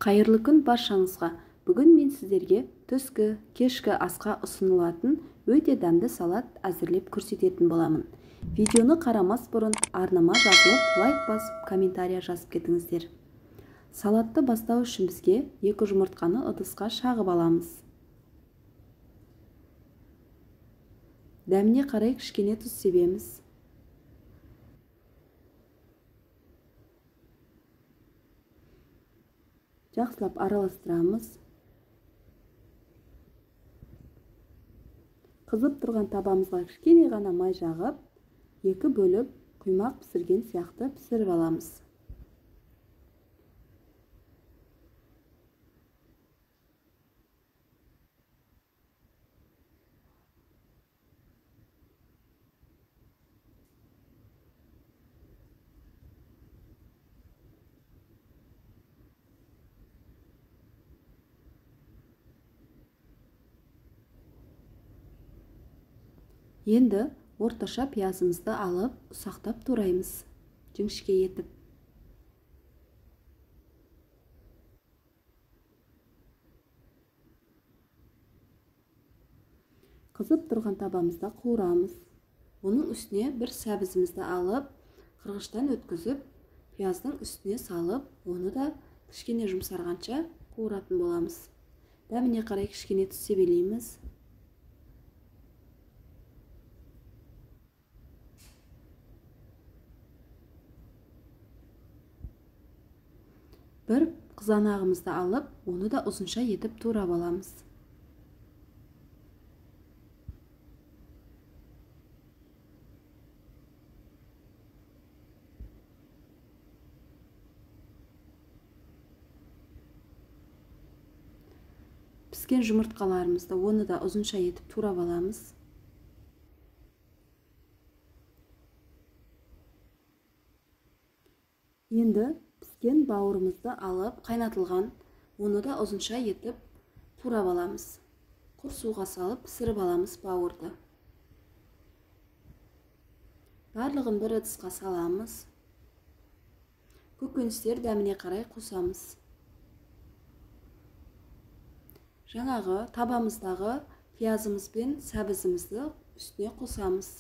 Қайырлы күн баршаңызға. Бүгін мен сіздерге түскі, кешкі асқа ұсынылатын өте дәмді салат әзірлеп көрсететін боламын. Видеоны қарамас бұрын арнама жазылып, лайк басып, комментария жазып кетіңіздер. Салатты бастау үшін бізге 2 жұмыртқаны ыдысқа шағып аламыз. Дәміне қарай кішкене тұз себеміз. Жақсылап араластырамыз. Қызып тұрған табамызға кішкене ғана май жағып, 2 бөліп құймақ пісірген сияқты пісіріп аламыз. Енді орташа пиязымызды алып, ұсақтап тураймыз, жіңішке етіп. Қызып тұрған табамызда қуырамыз. Оның үстіне бір сәбізімізді алып, қырғыштан өткізіп, пияздың үстіне салып, оны да кішкене жұмсарғанша қуыратын боламыз. Дәміне қарай кішкене тұз себелейміз. Бір қызанағымызды алып, оны да ұзынша етіп турап аламыз. Піскен жұмыртқаларымызды оны да ұзынша етіп турап аламыз. Енді піскен бауырымызды алып, қайнатылған, оны да ұзынша етіп турап аламыз. Құр суға салып пісіріп аламыз бауырды. Барлығын бір ыдысқа саламыз. Көкөністер дәміне қарай қосамыз. Жаңағы табамыздағы пиязымыз бен сәбізімізді үстіне қосамыз.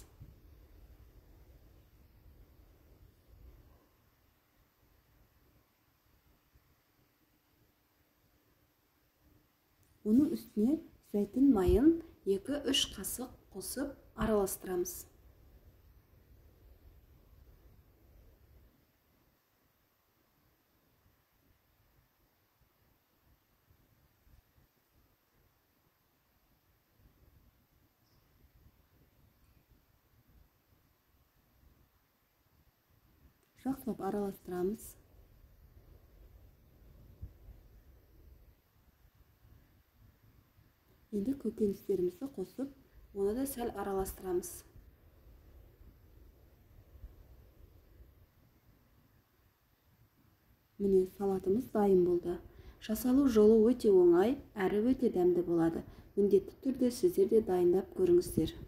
Оның үстіне зәйтүн майын 2-3 қасық қосып араластырамыз. Жақсылап араластырамыз. Енді көкөністерімізді қосып, оны да сәл араластырамыз. Міне салатымыз дайын болды. Жасалу жолы өте оңай, әрі өте дәмді болады. Міндетті түрде сіздер де дайындап көріңіздер.